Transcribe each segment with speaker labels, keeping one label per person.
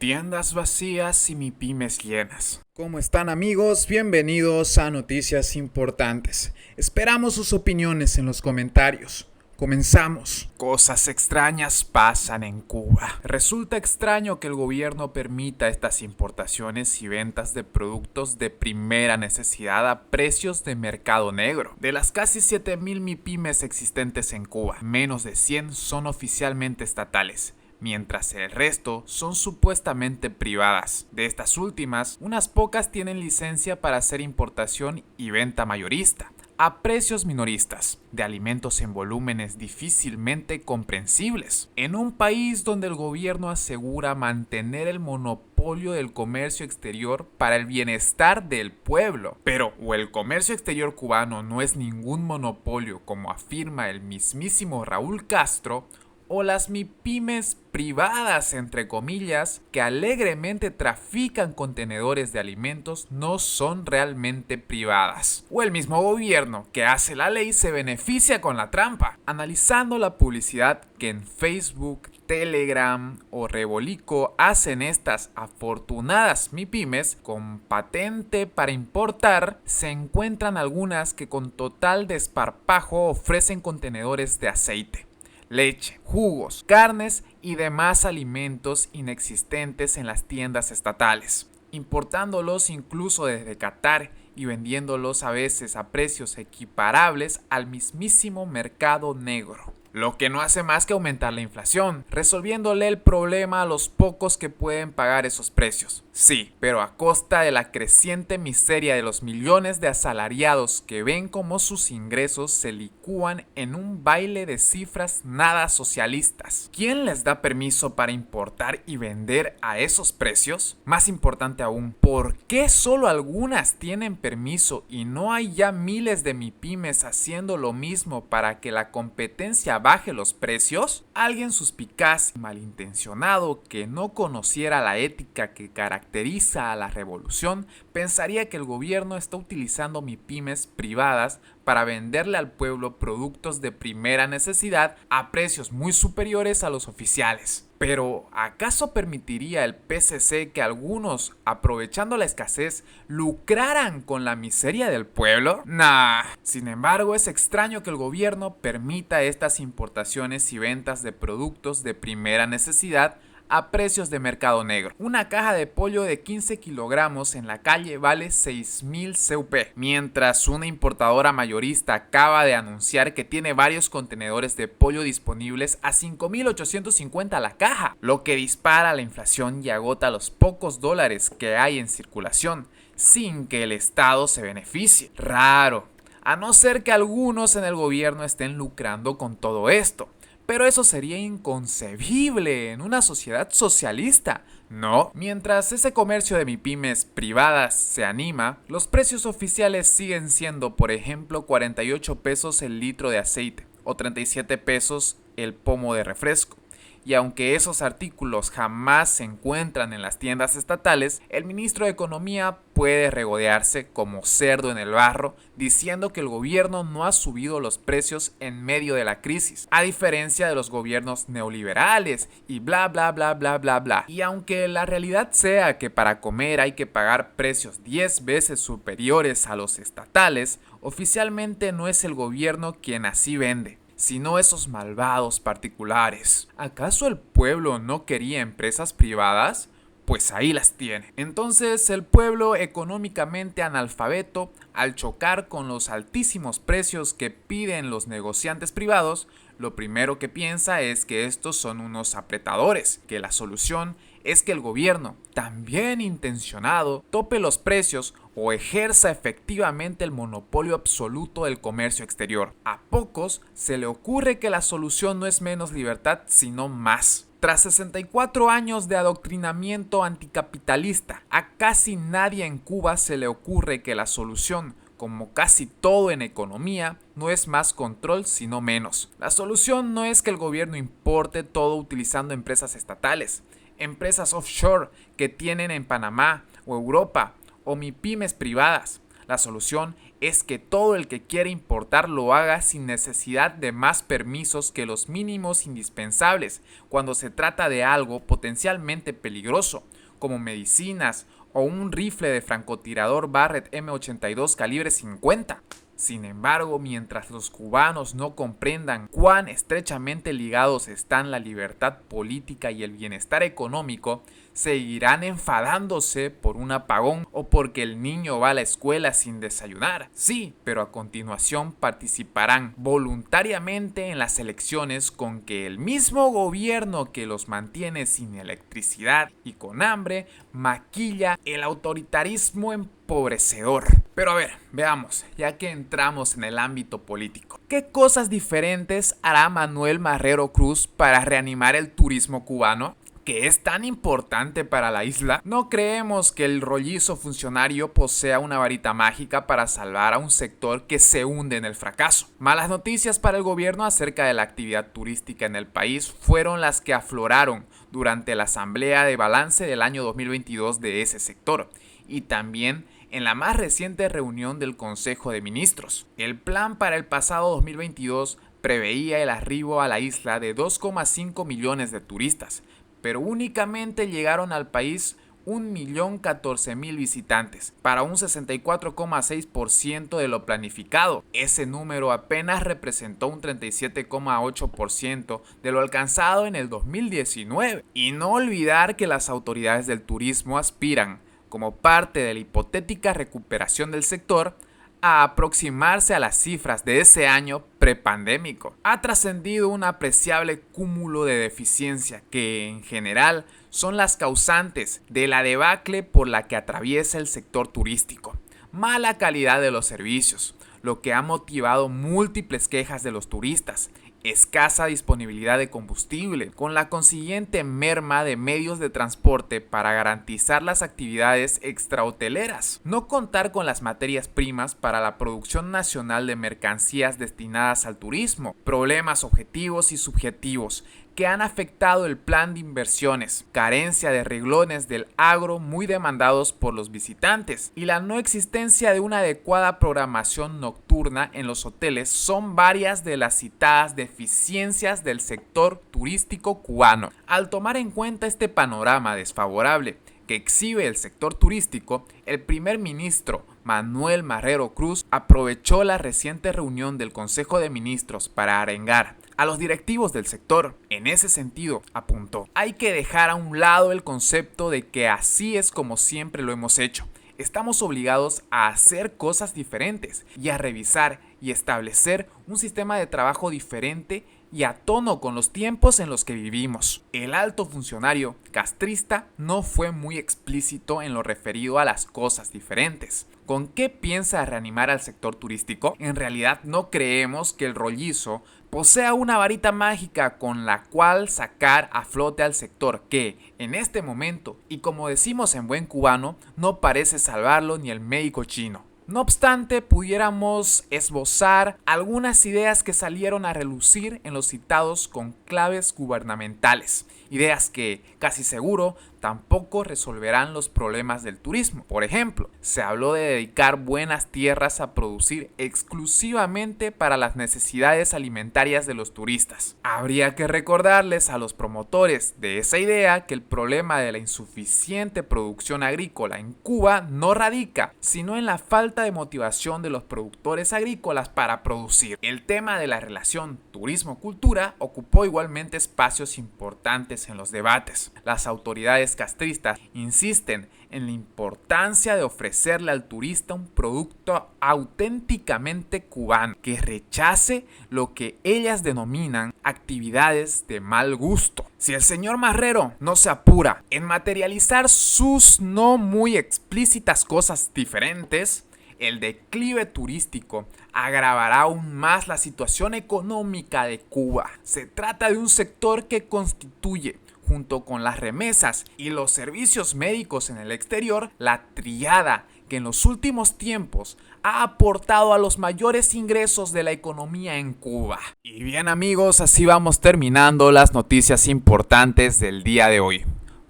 Speaker 1: Tiendas vacías y MIPYMES llenas.
Speaker 2: ¿Cómo están, amigos? Bienvenidos a Noticias Importantes. Esperamos sus opiniones en los comentarios. Comenzamos.
Speaker 1: Cosas extrañas pasan en Cuba. Resulta extraño que el gobierno permita estas importaciones y ventas de productos de primera necesidad a precios de mercado negro. De las casi 7,000 MIPYMES existentes en Cuba, menos de 100 son oficialmente estatales, mientras el resto son supuestamente privadas. De estas últimas, unas pocas tienen licencia para hacer importación y venta mayorista, a precios minoristas, de alimentos en volúmenes difícilmente comprensibles, en un país donde el gobierno asegura mantener el monopolio del comercio exterior para el bienestar del pueblo. Pero o el comercio exterior cubano no es ningún monopolio, como afirma el mismísimo Raúl Castro, o las MIPYMES privadas, entre comillas, que alegremente trafican contenedores de alimentos no son realmente privadas. O el mismo gobierno que hace la ley se beneficia con la trampa. Analizando la publicidad que en Facebook, Telegram o Rebolico hacen estas afortunadas MIPYMES con patente para importar, se encuentran algunas que con total desparpajo ofrecen contenedores de aceite, leche, jugos, carnes y demás alimentos inexistentes en las tiendas estatales, importándolos incluso desde Qatar y vendiéndolos a veces a precios equiparables al mismísimo mercado negro. Lo que no hace más que aumentar la inflación, resolviéndole el problema a los pocos que pueden pagar esos precios. Sí, pero a costa de la creciente miseria de los millones de asalariados que ven cómo sus ingresos se licúan en un baile de cifras nada socialistas. ¿Quién les da permiso para importar y vender a esos precios? Más importante aún, ¿por qué solo algunas tienen permiso y no hay ya miles de MIPYMES haciendo lo mismo para que la competencia baje los precios? Alguien suspicaz y malintencionado que no conociera la ética que caracteriza a la revolución pensaría que el gobierno está utilizando MIPYMES privadas para venderle al pueblo productos de primera necesidad a precios muy superiores a los oficiales. Pero, ¿acaso permitiría el PCC que algunos, aprovechando la escasez, lucraran con la miseria del pueblo? Nah. Sin embargo, es extraño que el gobierno permita estas importaciones y ventas de productos de primera necesidad a precios de mercado negro. Una caja de pollo de 15 kilogramos en la calle vale 6,000 CUP, mientras una importadora mayorista acaba de anunciar que tiene varios contenedores de pollo disponibles a 5,850 la caja, lo que dispara la inflación y agota los pocos dólares que hay en circulación, sin que el Estado se beneficie. Raro, a no ser que algunos en el gobierno estén lucrando con todo esto. Pero eso sería inconcebible en una sociedad socialista, ¿no? Mientras ese comercio de MIPYMES privadas se anima, los precios oficiales siguen siendo, por ejemplo, 48 pesos el litro de aceite o 37 pesos el pomo de refresco. Y aunque esos artículos jamás se encuentran en las tiendas estatales, el ministro de Economía puede regodearse como cerdo en el barro diciendo que el gobierno no ha subido los precios en medio de la crisis, a diferencia de los gobiernos neoliberales y bla bla bla bla bla bla. Y aunque la realidad sea que para comer hay que pagar precios 10 veces superiores a los estatales, oficialmente no es el gobierno quien así vende, sino esos malvados particulares. ¿Acaso el pueblo no quería empresas privadas? Pues ahí las tiene. Entonces el pueblo económicamente analfabeto, al chocar con los altísimos precios que piden los negociantes privados, lo primero que piensa es que estos son unos apretadores, que la solución es que el gobierno, también intencionado, tope los precios o ejerza efectivamente el monopolio absoluto del comercio exterior. A pocos se le ocurre que la solución no es menos libertad, sino más. Tras 64 años de adoctrinamiento anticapitalista, a casi nadie en Cuba se le ocurre que la solución, como casi todo en economía, no es más control sino menos. La solución no es que el gobierno importe todo utilizando empresas estatales, empresas offshore que tienen en Panamá o Europa, o MIPYMES privadas. La solución es que todo el que quiere importar lo haga sin necesidad de más permisos que los mínimos indispensables cuando se trata de algo potencialmente peligroso, como medicinas o un rifle de francotirador Barrett M82 calibre 50. Sin embargo, mientras los cubanos no comprendan cuán estrechamente ligados están la libertad política y el bienestar económico, seguirán enfadándose por un apagón o porque el niño va a la escuela sin desayunar. Sí, pero a continuación participarán voluntariamente en las elecciones con que el mismo gobierno que los mantiene sin electricidad y con hambre maquilla el autoritarismo empobrecedor. Pero a ver, veamos, ya que entramos en el ámbito político, ¿qué cosas diferentes hará Manuel Marrero Cruz para reanimar el turismo cubano, que es tan importante para la isla? No creemos que el rollizo funcionario posea una varita mágica para salvar a un sector que se hunde en el fracaso. Malas noticias para el gobierno acerca de la actividad turística en el país fueron las que afloraron durante la asamblea de balance del año 2022 de ese sector, y también en la más reciente reunión del Consejo de Ministros. El plan para el pasado 2022 preveía el arribo a la isla de 2,5 millones de turistas, pero únicamente llegaron al país 1.014.000 visitantes, para un 64,6% de lo planificado. Ese número apenas representó un 37,8% de lo alcanzado en el 2019. Y no olvidar que las autoridades del turismo aspiran, como parte de la hipotética recuperación del sector, a aproximarse a las cifras de ese año prepandémico. Ha trascendido un apreciable cúmulo de deficiencia que, en general, son las causantes de la debacle por la que atraviesa el sector turístico. Mala calidad de los servicios, lo que ha motivado múltiples quejas de los turistas. Escasa disponibilidad de combustible, con la consiguiente merma de medios de transporte para garantizar las actividades extrahoteleras. No contar con las materias primas para la producción nacional de mercancías destinadas al turismo. Problemas objetivos y subjetivos que han afectado el plan de inversiones, carencia de reglones del agro muy demandados por los visitantes y la no existencia de una adecuada programación nocturna en los hoteles son varias de las citadas deficiencias del sector turístico cubano. Al tomar en cuenta este panorama desfavorable que exhibe el sector turístico, el primer ministro Manuel Marrero Cruz aprovechó la reciente reunión del Consejo de Ministros para arengar a los directivos del sector. En ese sentido, apuntó, hay que dejar a un lado el concepto de que así es como siempre lo hemos hecho. Estamos obligados a hacer cosas diferentes y a revisar y establecer un sistema de trabajo diferente y a tono con los tiempos en los que vivimos. El alto funcionario castrista no fue muy explícito en lo referido a las cosas diferentes. ¿Con qué piensa reanimar al sector turístico? En realidad no creemos que el rollizo posea una varita mágica con la cual sacar a flote al sector que, en este momento, y como decimos en buen cubano, no parece salvarlo ni el médico chino. No obstante, pudiéramos esbozar algunas ideas que salieron a relucir en los citados conclaves gubernamentales. Ideas que, casi seguro, tampoco resolverán los problemas del turismo. Por ejemplo, se habló de dedicar buenas tierras a producir exclusivamente para las necesidades alimentarias de los turistas. Habría que recordarles a los promotores de esa idea que el problema de la insuficiente producción agrícola en Cuba no radica, sino en la falta de motivación de los productores agrícolas para producir. El tema de la relación turismo-cultura ocupó igualmente espacios importantes en los debates. Las autoridades castristas insisten en la importancia de ofrecerle al turista un producto auténticamente cubano que rechace lo que ellas denominan actividades de mal gusto. Si el señor Marrero no se apura en materializar sus no muy explícitas cosas diferentes, el declive turístico agravará aún más la situación económica de Cuba. Se trata de un sector que constituye, junto con las remesas y los servicios médicos en el exterior, la tríada que en los últimos tiempos ha aportado a los mayores ingresos de la economía en Cuba. Y bien amigos, así vamos terminando las noticias importantes del día de hoy.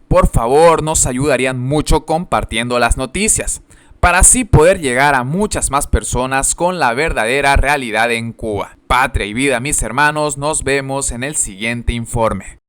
Speaker 1: Por favor, nos ayudarían mucho compartiendo las noticias. para así poder llegar a muchas más personas con la verdadera realidad en Cuba. Patria y vida, mis hermanos, nos vemos en el siguiente informe.